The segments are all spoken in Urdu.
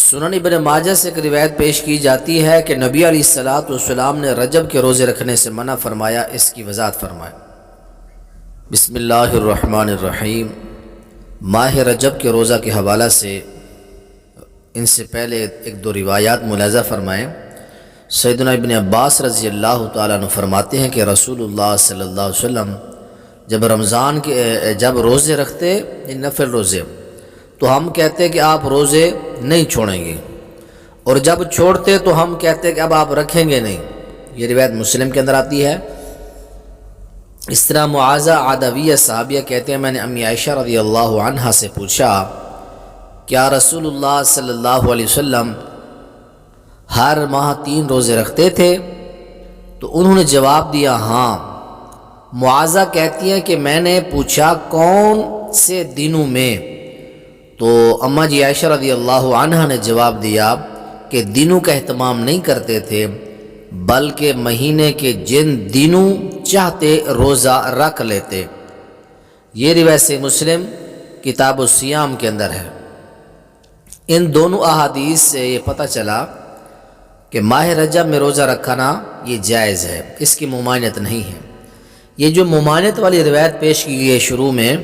سنن ابن ماجہ سے ایک روایت پیش کی جاتی ہے کہ نبی علیہ الصلوۃ والسلام نے رجب کے روزے رکھنے سے منع فرمایا، اس کی وضاحت فرمائیں۔ بسم اللہ الرحمن الرحیم۔ ماہ رجب کے روزہ کے حوالہ سے ان سے پہلے ایک دو روایات ملاحظہ فرمائیں۔ سیدنا ابن عباس رضی اللہ تعالیٰ عنہ فرماتے ہیں کہ رسول اللہ صلی اللہ علیہ وسلم جب رمضان کے روزے رکھتے نفل روزے تو ہم کہتے کہ آپ روزے نہیں چھوڑیں گے، اور جب چھوڑتے تو ہم کہتے کہ اب آپ رکھیں گے نہیں۔ یہ روایت مسلم کے اندر آتی ہے۔ اس طرح معاذہ عدویہ صحابیہ کہتے ہیں میں نے امی عائشہ رضی اللہ عنہا سے پوچھا کیا رسول اللہ صلی اللہ علیہ وسلم ہر ماہ 3 روزے رکھتے تھے؟ تو انہوں نے جواب دیا ہاں۔ معاذہ کہتی ہیں کہ میں نے پوچھا کون سے دنوں میں؟ تو اماں جی عائشہ رضی اللہ عنہا نے جواب دیا کہ دنوں کا اہتمام نہیں کرتے تھے، بلکہ مہینے کے جن دنوں چاہتے روزہ رکھ لیتے۔ یہ روایت سے مسلم کتاب الصیام کے اندر ہے۔ ان دونوں احادیث سے یہ پتہ چلا کہ ماہ رجب میں روزہ رکھنا یہ جائز ہے، اس کی ممانعت نہیں ہے۔ یہ جو ممانعت والی روایت پیش کی گئی ہے شروع میں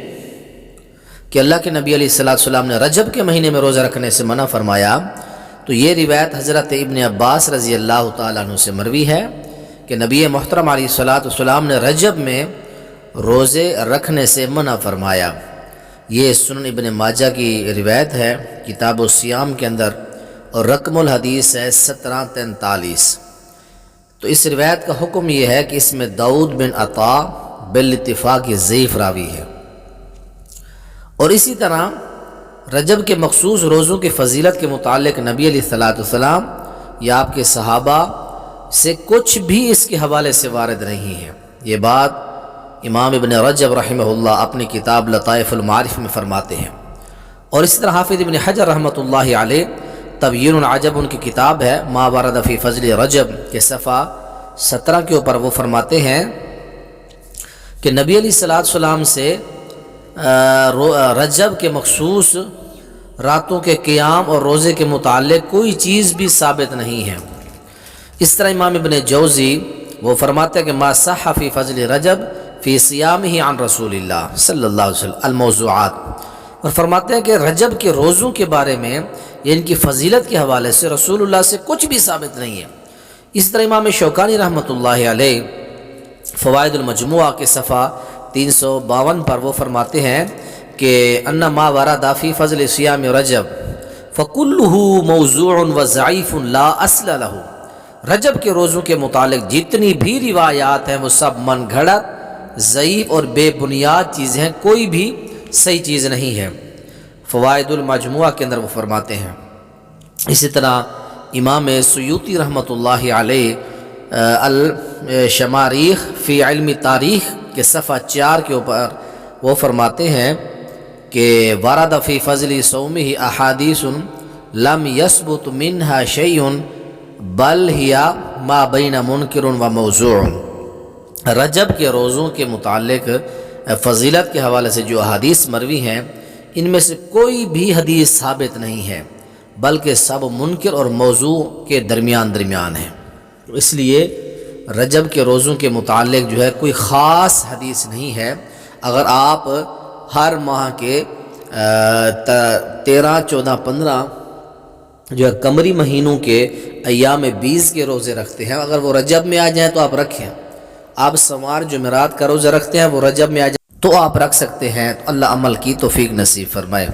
کہ اللہ کے نبی علیہ السلام نے رجب کے مہینے میں روزہ رکھنے سے منع فرمایا، تو یہ روایت حضرت ابن عباس رضی اللہ تعالیٰ عنہ سے مروی ہے کہ نبی محترم علیہ السلام نے رجب میں روزے رکھنے سے منع فرمایا۔ یہ سنن ابن ماجہ کی روایت ہے کتاب الصیام کے اندر، اور رقم الحدیث ہے 1743۔ تو اس روایت کا حکم یہ ہے کہ اس میں داؤد بن عطا بالاتفاق یہ ضعیف راوی ہے۔ اور اسی طرح رجب کے مخصوص روزوں کی فضیلت کے متعلق نبی علیہ السلام یا آپ کے صحابہ سے کچھ بھی اس کے حوالے سے وارد نہیں ہے۔ یہ بات امام ابن رجب رحمہ اللہ اپنی کتاب لطائف المعارف میں فرماتے ہیں۔ اور اسی طرح حافظ ابن حجر رحمۃ اللہ علیہ تبیین العجب ان کی کتاب ہے ما ورد فی فضل رجب کے صفحہ 17 کے اوپر وہ فرماتے ہیں کہ نبی علیہ السلام سے رجب کے مخصوص راتوں کے قیام اور روزے کے متعلق کوئی چیز بھی ثابت نہیں ہے۔ اس طرح امام ابن جوزی وہ فرماتے ہیں کہ ما صح فی فضل رجب فی صیامہ عن رسول اللہ صلی اللہ علیہ وسلم الموضوعات، اور فرماتے ہیں کہ رجب کے روزوں کے بارے میں یا ان کی فضیلت کے حوالے سے رسول اللہ سے کچھ بھی ثابت نہیں ہے۔ اس طرح امام شوکانی رحمۃ اللہ علیہ فوائد المجموعہ کے صفحہ 352 پر وہ فرماتے ہیں کہ ان ما ورد فی فضل صیام رجب فکلہ موضوع وضعیف لا اصل لہ۔ رجب کے روزوں کے متعلق جتنی بھی روایات ہیں وہ سب من گھڑت، ضعیف اور بے بنیاد چیزیں ہیں، کوئی بھی صحیح چیز نہیں ہے۔ فوائد المجموعہ کے اندر وہ فرماتے ہیں۔ اسی طرح امام سیوطی رحمۃ اللہ علیہ الشماریخ فی علم تاریخ کے صفحہ 4 کے اوپر وہ فرماتے ہیں کہ ورد فی فضل صومہ احادیث لم یثبت منہا شیء بل ہی ما بین منکر و موضوع۔ رجب کے روزوں کے متعلق فضیلت کے حوالے سے جو احادیث مروی ہیں ان میں سے کوئی بھی حدیث ثابت نہیں ہے، بلکہ سب منکر اور موضوع کے درمیان ہیں۔ اس لیے رجب کے روزوں کے متعلق جو ہے کوئی خاص حدیث نہیں ہے۔ اگر آپ ہر ماہ کے 13، 14، 15 جو ہے قمری مہینوں کے ایام 20 کے روزے رکھتے ہیں، اگر وہ رجب میں آ جائیں تو آپ رکھیں۔ آپ سوار جمعرات کا روزہ رکھتے ہیں وہ رجب میں آ جائیں تو آپ رکھ سکتے ہیں۔ اللہ عمل کی توفیق نصیب فرمائے۔